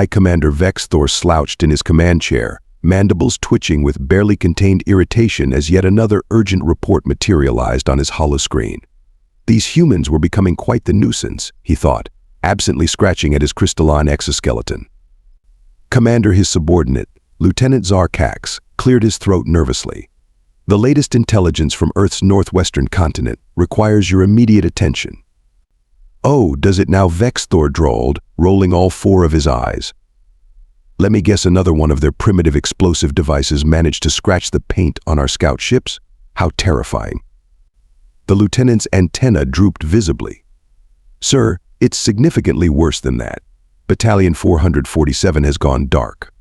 Commander Vexthor slouched in his command chair, mandibles twitching with barely contained irritation as yet another urgent report materialized on his holoscreen. These humans were becoming quite the nuisance, he thought, absently scratching at his crystalline exoskeleton. Commander, his subordinate, Lieutenant Zarkax, cleared his throat nervously. The latest intelligence from Earth's northwestern continent requires your immediate attention. Oh, does it now? Vexthor drawled, rolling all four of his eyes. Let me guess, another one of their primitive explosive devices managed to scratch the paint on our scout ships? How terrifying. The lieutenant's antenna drooped visibly. Sir, it's significantly worse than that. Battalion 447 has gone dark.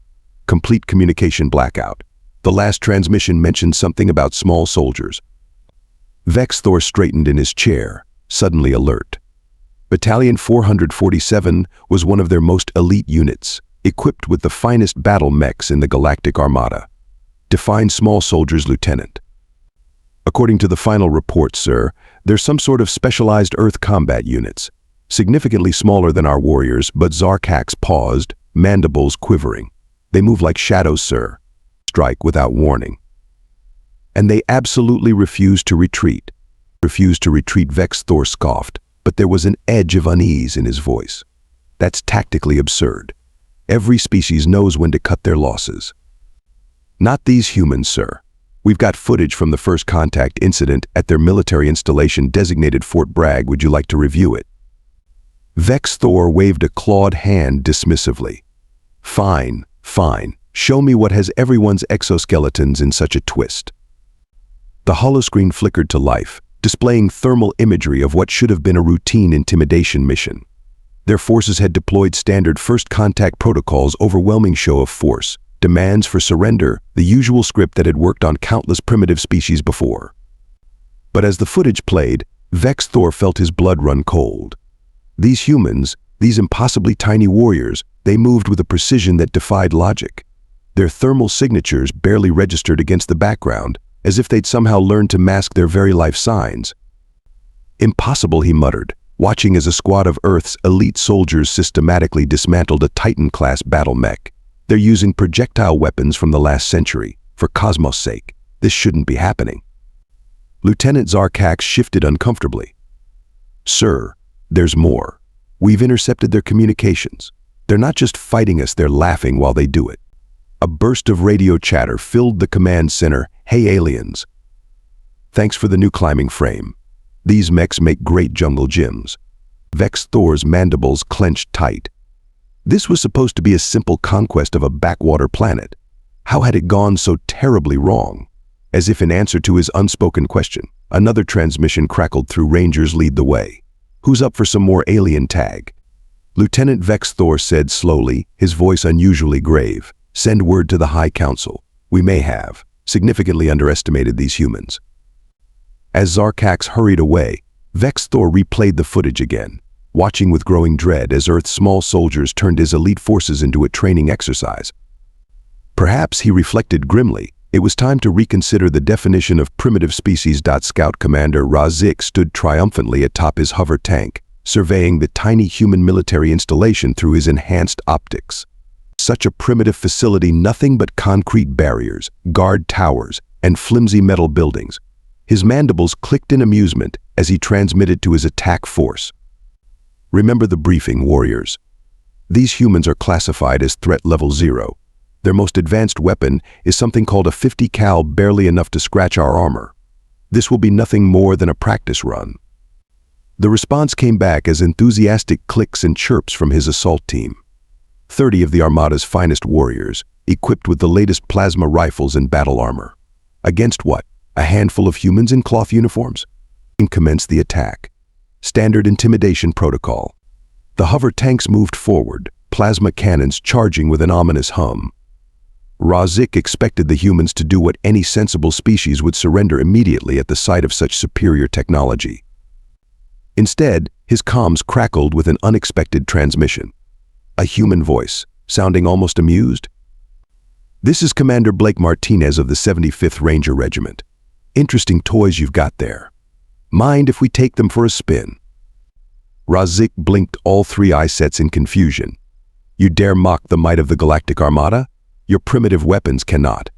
Complete communication blackout. The last transmission mentioned something about small soldiers. Vexthor straightened in his chair, suddenly alert. Battalion 447 was one of their most elite units, equipped with the finest battle mechs in the Galactic Armada. Define small soldiers, Lieutenant. According to the final report, sir, they're some sort of specialized Earth combat units, significantly smaller than our warriors, but Zarkax paused, mandibles quivering. They move like shadows, sir. Strike without warning. And they absolutely refuse to retreat. Vexthor scoffed, but there was an edge of unease in his voice. That's tactically absurd. Every species knows when to cut their losses. Not these humans, sir. We've got footage from the first contact incident at their military installation designated Fort Bragg. Would you like to review it? Vexthor waved a clawed hand dismissively. Fine. Show me what has everyone's exoskeletons in such a twist. The holoscreen flickered to life, displaying thermal imagery of what should have been a routine intimidation mission. Their forces had deployed standard first contact protocols, overwhelming show of force, demands for surrender, the usual script that had worked on countless primitive species before. But as the footage played, Vexthor felt his blood run cold. These humans, these impossibly tiny warriors, they moved with a precision that defied logic. Their thermal signatures barely registered against the background, as if they'd somehow learned to mask their very life signs. Impossible, he muttered, watching as a squad of Earth's elite soldiers systematically dismantled a Titan-class battle mech. They're using projectile weapons from the last century. For Cosmos' sake, this shouldn't be happening. Lieutenant Zarkax shifted uncomfortably. Sir, there's more. We've intercepted their communications. They're not just fighting us, they're laughing while they do it. A burst of radio chatter filled the command center. Hey, aliens. Thanks for the new climbing frame. These mechs make great jungle gyms. Vexthor's mandibles clenched tight. This was supposed to be a simple conquest of a backwater planet. How had it gone so terribly wrong? As if in answer to his unspoken question, another transmission crackled through. Rangers lead the way. Who's up for some more alien tag? Lieutenant Vexthor said slowly, his voice unusually grave. Send word to the High Council. We may have significantly underestimated these humans. As Zarkax hurried away, Vexthor replayed the footage again, watching with growing dread as Earth's small soldiers turned his elite forces into a training exercise. Perhaps, he reflected grimly, it was time to reconsider the definition of primitive species. Scout Commander Razik stood triumphantly atop his hover tank, surveying the tiny human military installation through his enhanced optics. Such a primitive facility, nothing but concrete barriers, guard towers, and flimsy metal buildings. His mandibles clicked in amusement as he transmitted to his attack force. Remember the briefing, warriors. These humans are classified as threat level 0. Their most advanced weapon is something called a 50 cal, barely enough to scratch our armor. This will be nothing more than a practice run. The response came back as enthusiastic clicks and chirps from his assault team. 30 of the Armada's finest warriors, equipped with the latest plasma rifles and battle armor. Against what? A handful of humans in cloth uniforms? Commenced the attack. Standard intimidation protocol. The hover tanks moved forward, plasma cannons charging with an ominous hum. Razik expected the humans to do what any sensible species would: surrender immediately at the sight of such superior technology. Instead, his comms crackled with an unexpected transmission. A human voice, sounding almost amused. This is Commander Blake Martinez of the 75th Ranger Regiment. Interesting toys you've got there. Mind if we take them for a spin? Razik blinked all three eye sets in confusion. You dare mock the might of the Galactic Armada? Your primitive weapons cannot.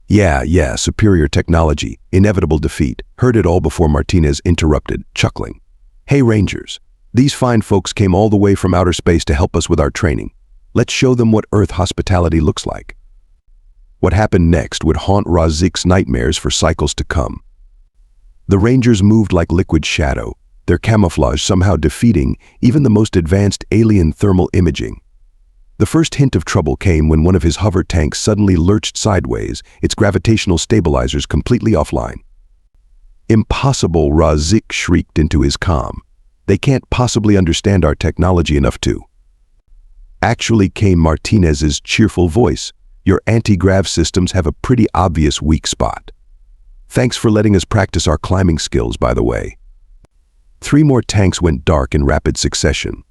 Yeah, superior technology, inevitable defeat. Heard it all before Martinez interrupted, chuckling. Hey Rangers, these fine folks came all the way from outer space to help us with our training. Let's show them what Earth hospitality looks like. What happened next would haunt Razik's nightmares for cycles to come. The Rangers moved like liquid shadow, their camouflage somehow defeating even the most advanced alien thermal imaging. The first hint of trouble came when one of his hover tanks suddenly lurched sideways, its gravitational stabilizers completely offline. Impossible, Razik shrieked into his comm. They can't possibly understand our technology enough to. Actually came Martinez's cheerful voice. Your anti-grav systems have a pretty obvious weak spot. Thanks for letting us practice our climbing skills, by the way. 3 more tanks went dark in rapid succession.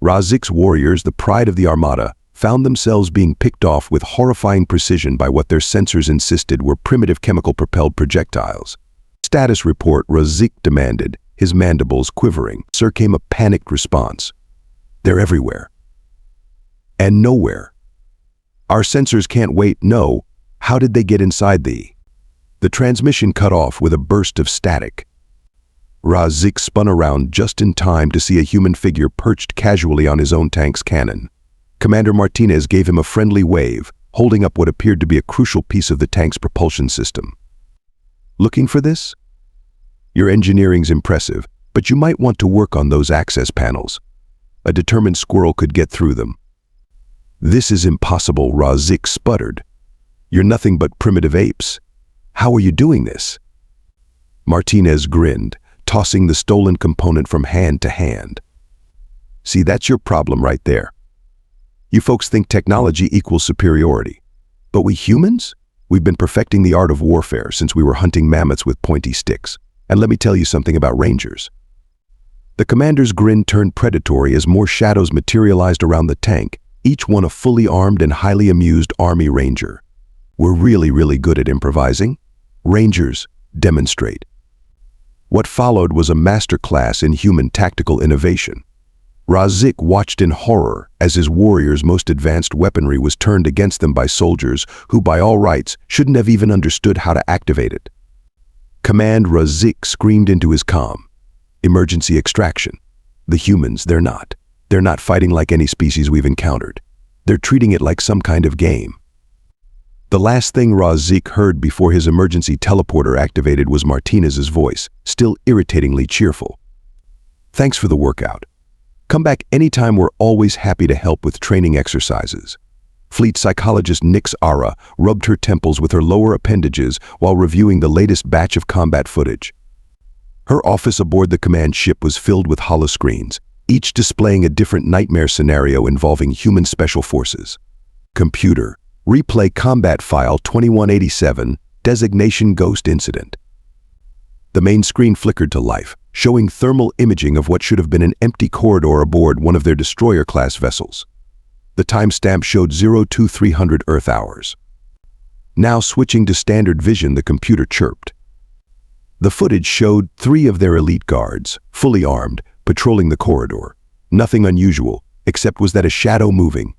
Razik's warriors, the pride of the Armada, found themselves being picked off with horrifying precision by what their sensors insisted were primitive chemical-propelled projectiles. Status report, Razik demanded, his mandibles quivering. Sir, came a panicked response. They're everywhere. And nowhere. Our sensors can't wait. No. How did they get inside the transmission cut off with a burst of static. Razik spun around just in time to see a human figure perched casually on his own tank's cannon. Commander Martinez gave him a friendly wave, holding up what appeared to be a crucial piece of the tank's propulsion system. Looking for this? Your engineering's impressive, but you might want to work on those access panels. A determined squirrel could get through them. This is impossible, Razik sputtered. You're nothing but primitive apes. How are you doing this? Martinez grinned, tossing the stolen component from hand to hand. See, that's your problem right there. You folks think technology equals superiority. But we humans? We've been perfecting the art of warfare since we were hunting mammoths with pointy sticks. And let me tell you something about Rangers. The commander's grin turned predatory as more shadows materialized around the tank, each one a fully armed and highly amused Army Ranger. We're really good at improvising. Rangers, demonstrate. What followed was a master class in human tactical innovation. Razik watched in horror as his warriors' most advanced weaponry was turned against them by soldiers who, by all rights, shouldn't have even understood how to activate it. Command, Razik screamed into his comm. Emergency extraction. The humans, they're not. They're not fighting like any species we've encountered. They're treating it like some kind of game. The last thing Razik heard before his emergency teleporter activated was Martinez's voice, still irritatingly cheerful. Thanks for the workout. Come back anytime, we're always happy to help with training exercises. Fleet psychologist Nix Ara rubbed her temples with her lower appendages while reviewing the latest batch of combat footage. Her office aboard the command ship was filled with holoscreens, each displaying a different nightmare scenario involving human special forces. Computer, replay combat file 2187, designation ghost incident. The main screen flickered to life, showing thermal imaging of what should have been an empty corridor aboard one of their destroyer-class vessels. The timestamp showed 02300 Earth hours. Now switching to standard vision, the computer chirped. The footage showed 3 of their elite guards, fully armed, patrolling the corridor. Nothing unusual, except was that a shadow moving.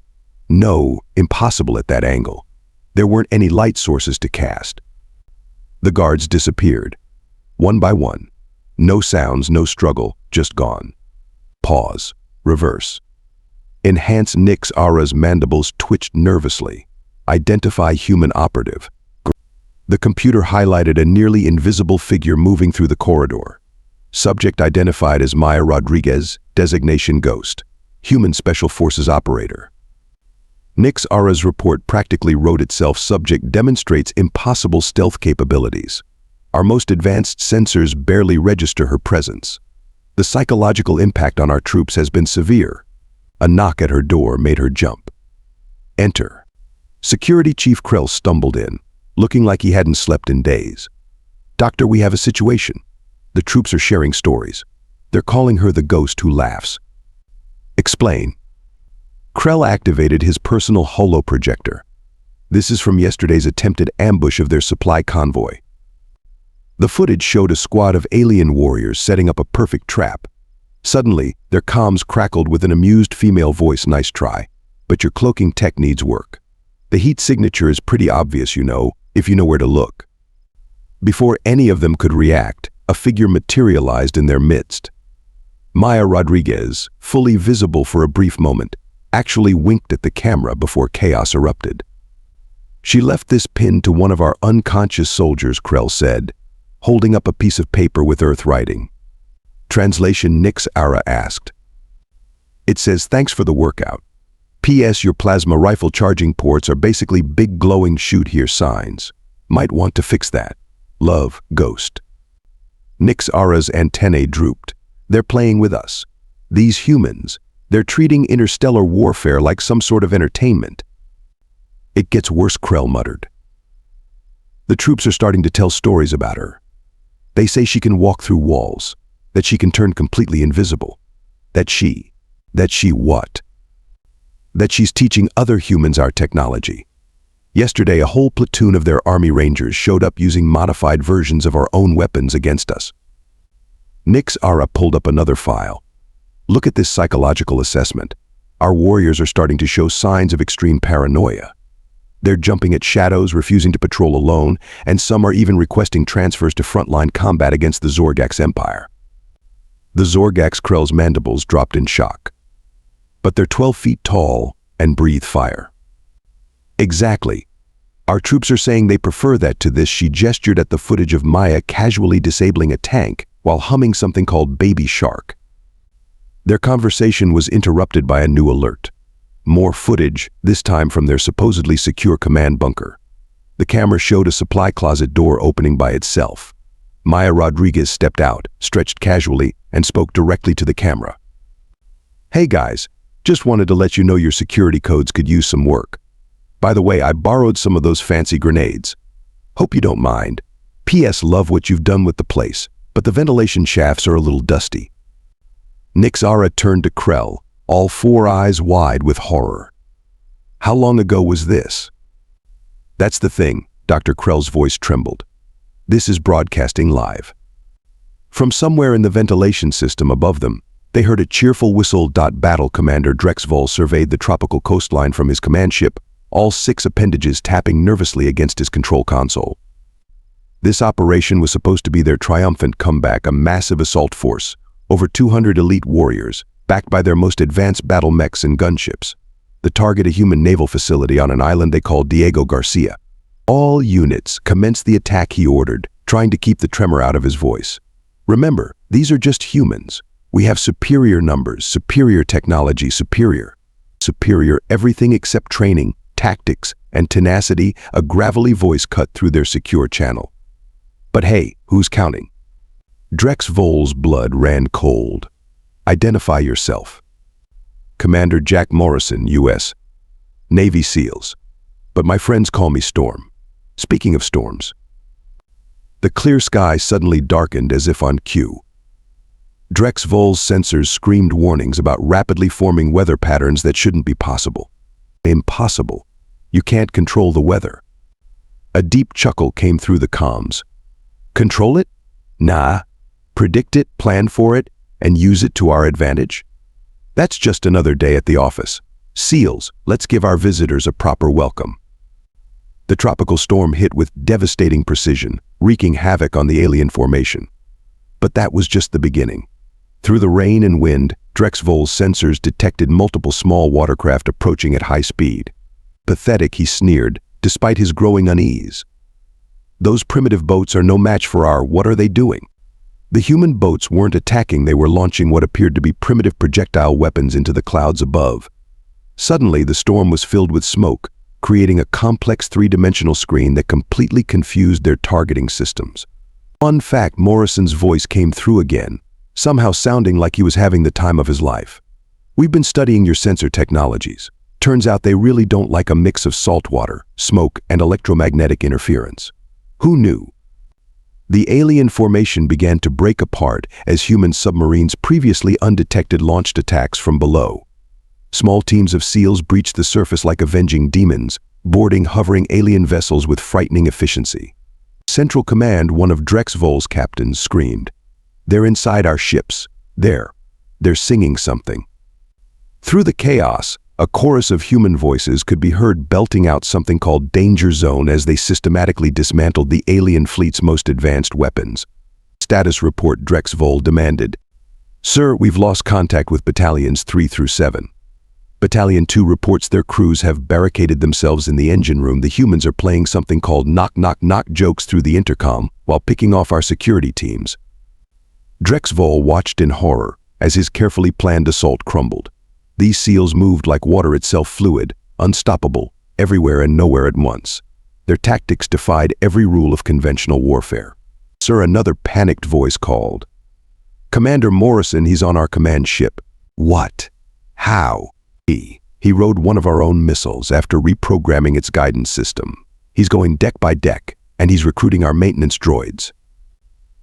No, impossible at that angle. There weren't any light sources to cast. The guards disappeared, one by one. No sounds, no struggle, just gone. Pause. Reverse. Enhance. Nix Ara's mandibles twitched nervously. Identify human operative. The computer highlighted a nearly invisible figure moving through the corridor. Subject identified as Maya Rodriguez, designation ghost. Human Special Forces operator. Nix Ara's report practically wrote itself. Subject demonstrates impossible stealth capabilities. Our most advanced sensors barely register her presence. The psychological impact on our troops has been severe. A knock at her door made her jump. Enter. Security Chief Krell stumbled in, looking like he hadn't slept in days. Doctor, we have a situation. The troops are sharing stories. They're calling her the ghost who laughs. Explain. Krell activated his personal holoprojector. This is from yesterday's attempted ambush of their supply convoy. The footage showed a squad of alien warriors setting up a perfect trap. Suddenly, their comms crackled with an amused female voice. "Nice try, but your cloaking tech needs work. The heat signature is pretty obvious, if you know where to look." Before any of them could react, a figure materialized in their midst. Maya Rodriguez, fully visible for a brief moment, actually winked at the camera before chaos erupted. "She left this pinned to one of our unconscious soldiers," Krell said, holding up a piece of paper with Earth writing. Translation: Nix Ara asked. "It says, thanks for the workout. P.S. Your plasma rifle charging ports are basically big glowing shoot here signs. Might want to fix that. Love, Ghost." Nix Ara's antennae drooped. "They're playing with us. These humans, they're treating interstellar warfare like some sort of entertainment." "It gets worse," Krell muttered. "The troops are starting to tell stories about her. They say she can walk through walls, that she can turn completely invisible, that she what? That she's teaching other humans our technology. Yesterday, a whole platoon of their army rangers showed up using modified versions of our own weapons against us." Nix Ara pulled up another file. "Look at this psychological assessment. Our warriors are starting to show signs of extreme paranoia. They're jumping at shadows, refusing to patrol alone, and some are even requesting transfers to frontline combat against the Zorgax Empire." The Zorgax Krell's mandibles dropped in shock. "But they're 12 feet tall and breathe fire." "Exactly. Our troops are saying they prefer that to this." She gestured at the footage of Maya casually disabling a tank while humming something called Baby Shark. Their conversation was interrupted by a new alert. More footage, this time from their supposedly secure command bunker. The camera showed a supply closet door opening by itself. Maya Rodriguez stepped out, stretched casually, and spoke directly to the camera. "Hey guys, just wanted to let you know your security codes could use some work. By the way, I borrowed some of those fancy grenades. Hope you don't mind. P.S. Love what you've done with the place, but the ventilation shafts are a little dusty." Nix Ara turned to Krell, all four eyes wide with horror. "How long ago was this?" "That's the thing," Dr. Krell's voice trembled. "This is broadcasting live." From somewhere in the ventilation system above them, they heard a cheerful whistle. Battle Commander Drexvoll surveyed the tropical coastline from his command ship, all 6 appendages tapping nervously against his control console. This operation was supposed to be their triumphant comeback, a massive assault force, over 200 elite warriors, backed by their most advanced battle mechs and gunships. The target, a human naval facility on an island they called Diego Garcia. "All units, commence the attack," he ordered, trying to keep the tremor out of his voice. "Remember, these are just humans. We have superior numbers, superior technology, superior everything except training, tactics, and tenacity." A gravelly voice cut through their secure channel. "But hey, who's counting?" Drexvoll's blood ran cold. "Identify yourself." "Commander Jack Morrison, U.S. Navy SEALs. But my friends call me Storm. Speaking of storms." The clear sky suddenly darkened as if on cue. Drexvoll's sensors screamed warnings about rapidly forming weather patterns that shouldn't be possible. Impossible. You can't control the weather. A deep chuckle came through the comms. "Control it? Nah. Predict it, plan for it, and use it to our advantage? That's just another day at the office. SEALs, let's give our visitors a proper welcome." The tropical storm hit with devastating precision, wreaking havoc on the alien formation. But that was just the beginning. Through the rain and wind, Drexvoll's sensors detected multiple small watercraft approaching at high speed. "Pathetic," he sneered, despite his growing unease. "Those primitive boats are no match for our what are they doing?" The human boats weren't attacking, they were launching what appeared to be primitive projectile weapons into the clouds above. Suddenly, the storm was filled with smoke, creating a complex 3-dimensional screen that completely confused their targeting systems. Fun fact, Morrison's voice came through again, somehow sounding like he was having the time of his life. "We've been studying your sensor technologies. Turns out they really don't like a mix of salt water, smoke, and electromagnetic interference. Who knew?" The alien formation began to break apart as human submarines previously undetected launched attacks from below. Small teams of SEALs breached the surface like avenging demons, boarding hovering alien vessels with frightening efficiency. Central Command, one of Drexvoll's captains, screamed, "They're inside our ships. There. They're singing something. Through the chaos, a chorus of human voices could be heard belting out something called Danger Zone as they systematically dismantled the alien fleet's most advanced weapons. Status report, Drexvoll demanded. Sir, we've lost contact with battalions 3 through 7. Battalion 2 reports their crews have barricaded themselves in the engine room. The humans are playing something called knock knock knock jokes through the intercom while picking off our security teams. Drexvoll watched in horror as his carefully planned assault crumbled. These SEALs moved like water itself, fluid, unstoppable, everywhere and nowhere at once. Their tactics defied every rule of conventional warfare. Sir, another panicked voice called. Commander Morrison, he's on our command ship. What? How? He rode one of our own missiles after reprogramming its guidance system. He's going deck by deck, and he's recruiting our maintenance droids.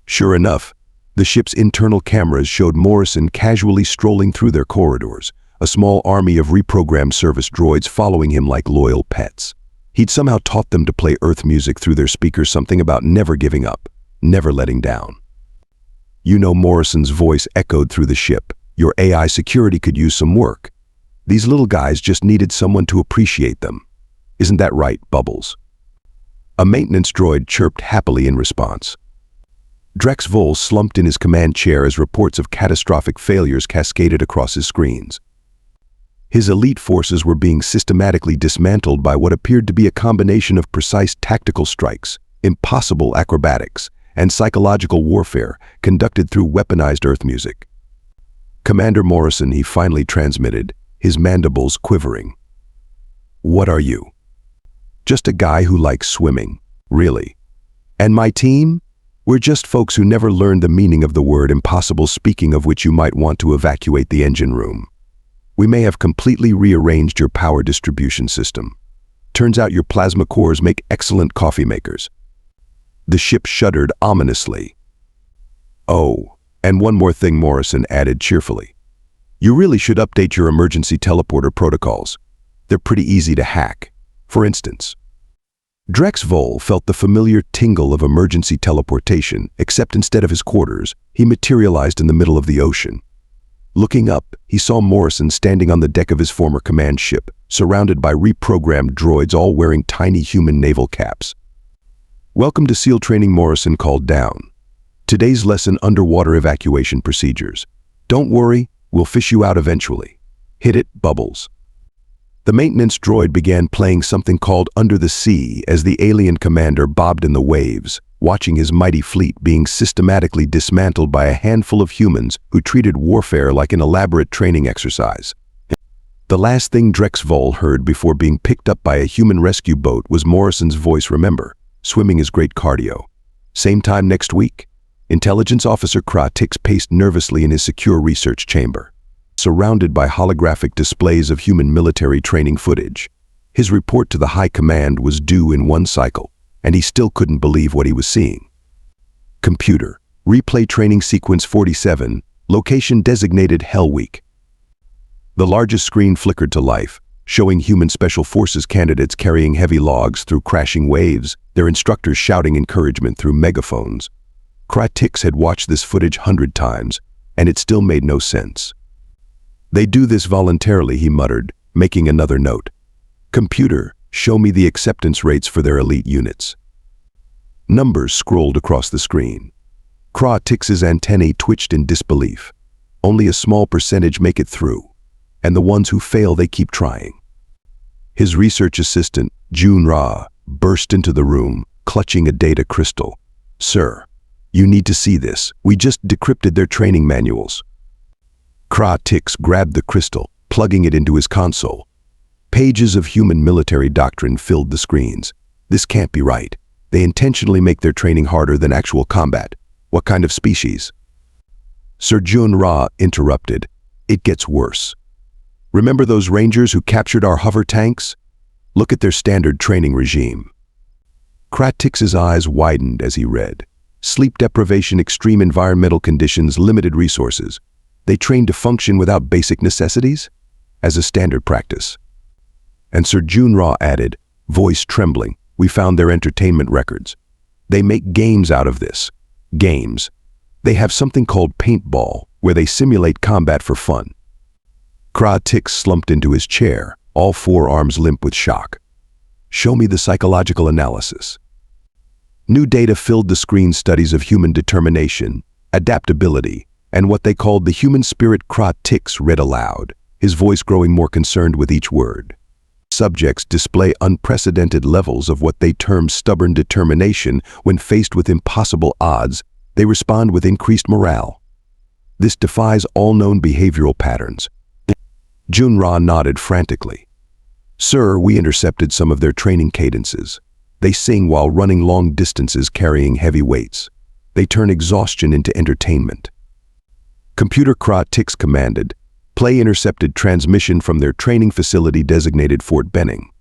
Sure enough, the ship's internal cameras showed Morrison casually strolling through their corridors, a small army of reprogrammed service droids following him like loyal pets. He'd somehow taught them to play Earth music through their speakers, something about never giving up, never letting down. You know, Morrison's voice echoed through the ship. Your AI security could use some work. These little guys just needed someone to appreciate them. Isn't that right, Bubbles? A maintenance droid chirped happily in response. Drexvoll slumped in his command chair as reports of catastrophic failures cascaded across his screens. His elite forces were being systematically dismantled by what appeared to be a combination of precise tactical strikes, impossible acrobatics, and psychological warfare conducted through weaponized Earth music. Commander Morrison, he finally transmitted, his mandibles quivering. What are you? Just a guy who likes swimming, really. And my team? We're just folks who never learned the meaning of the word impossible, speaking of which you might want to evacuate the engine room. We may have completely rearranged your power distribution system. Turns out your plasma cores make excellent coffee makers. The ship shuddered ominously. Oh, and one more thing, Morrison added cheerfully. You really should update your emergency teleporter protocols. They're pretty easy to hack. For instance, Drexvoll felt the familiar tingle of emergency teleportation, except instead of his quarters, he materialized in the middle of the ocean. Looking up, he saw Morrison standing on the deck of his former command ship, surrounded by reprogrammed droids all wearing tiny human naval caps. Welcome to SEAL training, Morrison called down. Today's lesson, underwater evacuation procedures. Don't worry, we'll fish you out eventually. Hit it, Bubbles. The maintenance droid began playing something called Under the Sea as the alien commander bobbed in the waves, watching his mighty fleet being systematically dismantled by a handful of humans who treated warfare like an elaborate training exercise. The last thing Drexvoll heard before being picked up by a human rescue boat was Morrison's voice. Remember, swimming is great cardio. Same time next week? Intelligence Officer Kra-Tix paced nervously in his secure research chamber, surrounded by holographic displays of human military training footage. His report to the High Command was due in one cycle, and he still couldn't believe what he was seeing. Computer, replay training sequence 47, location designated Hell Week. The largest screen flickered to life, showing human special forces candidates carrying heavy logs through crashing waves, their instructors shouting encouragement through megaphones. Kra-Tix had watched this footage 100 times, and it still made no sense. They do this voluntarily, he muttered, making another note. Computer, show me the acceptance rates for their elite units. Numbers scrolled across the screen. Kra-Tix's antennae twitched in disbelief. Only a small percentage make it through, and the ones who fail, they keep trying. His research assistant, Jun Ra, burst into the room, clutching a data crystal. Sir, you need to see this. We just decrypted their training manuals. Kra-Tix grabbed the crystal, plugging it into his console. Pages of human military doctrine filled the screens. This can't be right. They intentionally make their training harder than actual combat. What kind of species? Sir Jun Ra interrupted. It gets worse. Remember those Rangers who captured our hover tanks? Look at their standard training regime. Kra-Tix's eyes widened as he read. Sleep deprivation, extreme environmental conditions, limited resources. They train to function without basic necessities? As a standard practice. And Sir Jun Ra added, voice trembling, we found their entertainment records. They make games out of this. Games. They have something called paintball, where they simulate combat for fun. Tix slumped into his chair, all four arms limp with shock. Show me the psychological analysis. New data filled the screen. Studies of human determination, adaptability, and what they called the human spirit. Tix read aloud, his voice growing more concerned with each word. Subjects display unprecedented levels of what they term stubborn determination. When faced with impossible odds, they respond with increased morale. This defies all known behavioral patterns. Junra nodded frantically. Sir, we intercepted some of their training cadences. They sing while running long distances carrying heavy weights. They turn exhaustion into entertainment. Computer Tix commanded, play intercepted transmission from their training facility designated Fort Benning.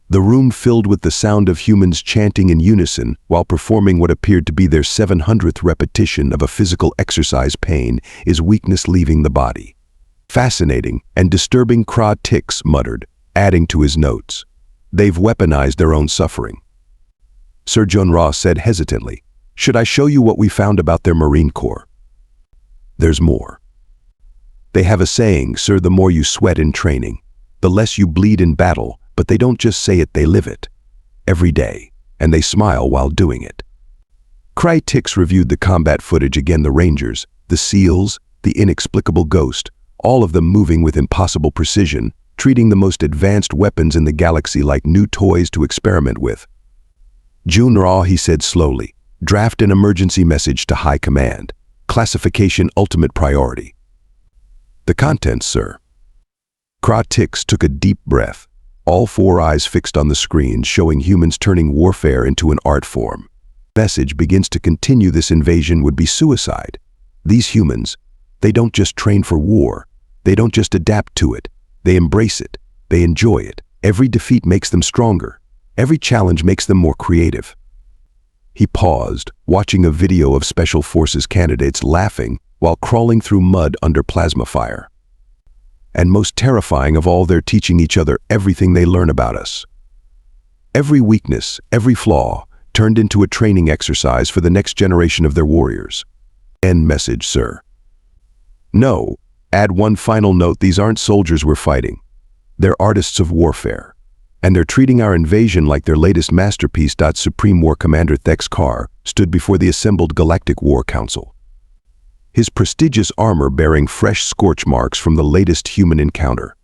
The room filled with the sound of humans chanting in unison while performing what appeared to be their 700th repetition of a physical exercise. Pain is weakness leaving the body. Fascinating and disturbing, Tix muttered, adding to his notes. They've weaponized their own suffering. Sir Junra said hesitantly, should I show you what we found about their Marine Corps? There's more. They have a saying, sir, the more you sweat in training, the less you bleed in battle, but they don't just say it, they live it. Every day, and they smile while doing it. Tix reviewed the combat footage again. The Rangers, the SEALs, the inexplicable Ghost, all of them moving with impossible precision, treating the most advanced weapons in the galaxy like new toys to experiment with. Junra, he said slowly, draft an emergency message to High Command. Classification ultimate priority. The contents, sir. Tix took a deep breath, all four eyes fixed on the screen showing humans turning warfare into an art form. Message begins to continue. This invasion would be suicide. These humans, they don't just train for war. They don't just adapt to it. They embrace it. They enjoy it. Every defeat makes them stronger. Every challenge makes them more creative. He paused, watching a video of Special Forces candidates laughing while crawling through mud under plasma fire. And most terrifying of all, they're teaching each other everything they learn about us. Every weakness, every flaw, turned into a training exercise for the next generation of their warriors. End message, sir. No. Add one final note, these aren't soldiers we're fighting. They're artists of warfare. And they're treating our invasion like their latest masterpiece. Supreme War Commander Thex Carr stood before the assembled Galactic War Council. His prestigious armor bearing fresh scorch marks from the latest human encounter.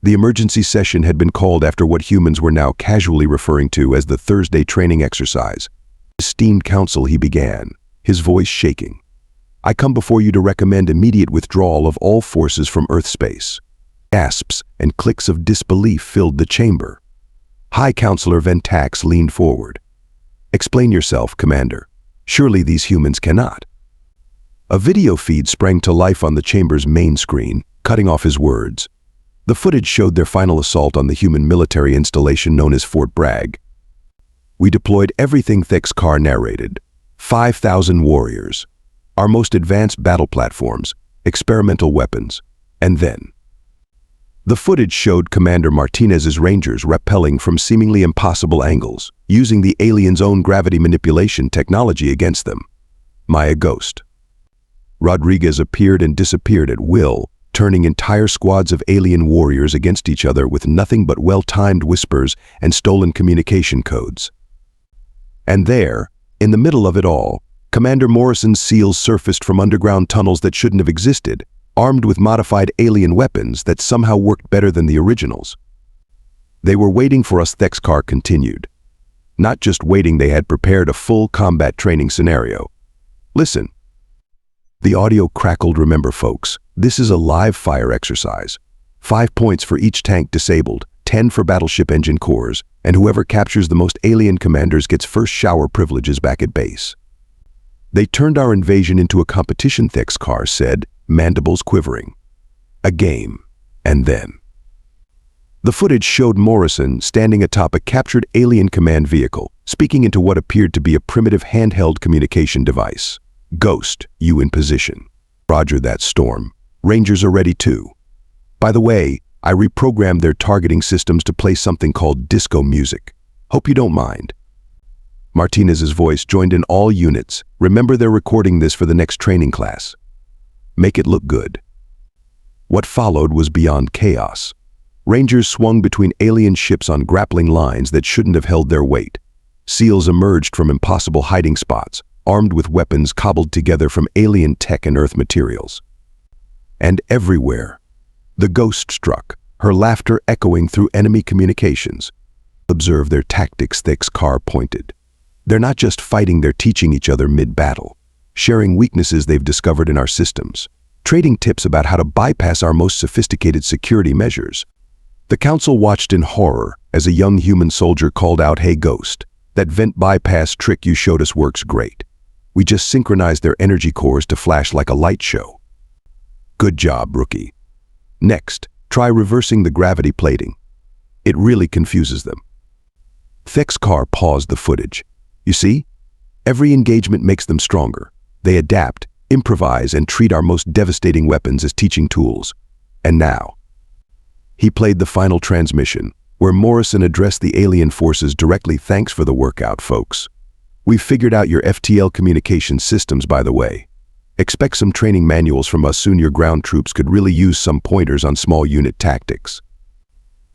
The emergency session had been called after what humans were now casually referring to as the Thursday training exercise. Esteemed council, he began, his voice shaking. I come before you to recommend immediate withdrawal of all forces from Earth space. Gasps and clicks of disbelief filled the chamber. High Counselor Ventax leaned forward. Explain yourself, Commander. Surely these humans cannot. A video feed sprang to life on the chamber's main screen, cutting off his words. The footage showed their final assault on the human military installation known as Fort Bragg. We deployed everything Thex Carr narrated. 5,000 warriors. Our most advanced battle platforms, experimental weapons, and then. The footage showed Commander Martinez's Rangers rappelling from seemingly impossible angles, using the aliens' own gravity manipulation technology against them. Maya Ghost. Rodriguez appeared and disappeared at will, turning entire squads of alien warriors against each other with nothing but well-timed whispers and stolen communication codes. And there, in the middle of it all, Commander Morrison's SEALs surfaced from underground tunnels that shouldn't have existed, armed with modified alien weapons that somehow worked better than the originals. They were waiting for us, Thex Carr continued. Not just waiting, they had prepared a full combat training scenario. Listen. The audio crackled. Remember, folks, this is a live fire exercise. 5 points for each tank disabled, 10 for battleship engine cores, and whoever captures the most alien commanders gets first shower privileges back at base. They turned our invasion into a competition, Thex Carr said, mandibles quivering. A game. And then. The footage showed Morrison standing atop a captured alien command vehicle, speaking into what appeared to be a primitive handheld communication device. Ghost, you in position. Roger that, Storm. Rangers are ready too. By the way, I reprogrammed their targeting systems to play something called disco music. Hope you don't mind. Martinez's voice joined in all units. Remember, they're recording this for the next training class. Make it look good. What followed was beyond chaos. Rangers swung between alien ships on grappling lines that shouldn't have held their weight. SEALs emerged from impossible hiding spots, armed with weapons cobbled together from alien tech and Earth materials. And everywhere, the Ghost struck, her laughter echoing through enemy communications. Observe their tactics, Thick's car pointed. They're not just fighting, they're teaching each other mid-battle, sharing weaknesses they've discovered in our systems, trading tips about how to bypass our most sophisticated security measures. The Council watched in horror as a young human soldier called out, "Hey Ghost, that vent bypass trick you showed us works great. We just synchronized their energy cores to flash like a light show." "Good job, rookie. Next, try reversing the gravity plating. It really confuses them." Thick's car paused the footage. "You see? Every engagement makes them stronger. They adapt, improvise, and treat our most devastating weapons as teaching tools. And now." He played the final transmission, where Morrison addressed the alien forces directly. "Thanks for the workout, folks. We've figured out your FTL communication systems, by the way. Expect some training manuals from us soon. Your ground troops could really use some pointers on small unit tactics."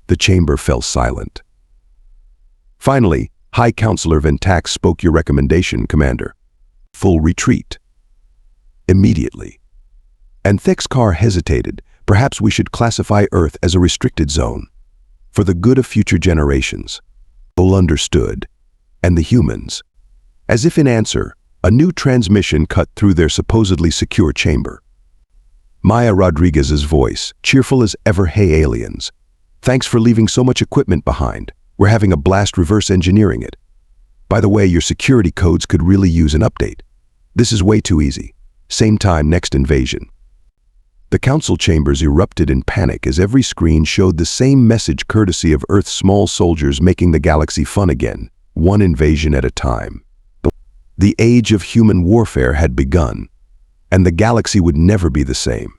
The chamber fell silent. Finally, High Counselor Ventax spoke. "Your recommendation, Commander." "Full retreat." "Immediately." And Thick's car hesitated. "Perhaps we should classify Earth as a restricted zone. For the good of future generations." All understood. And the humans? As if in answer, a new transmission cut through their supposedly secure chamber. Maya Rodriguez's voice, cheerful as ever. "Hey aliens. Thanks for leaving so much equipment behind. We're having a blast reverse engineering it. By the way, your security codes could really use an update. This is way too easy. Same time next invasion." The Council chambers erupted in panic as every screen showed the same message, courtesy of Earth's small soldiers making the galaxy fun again, one invasion at a time. The age of human warfare had begun, and the galaxy would never be the same.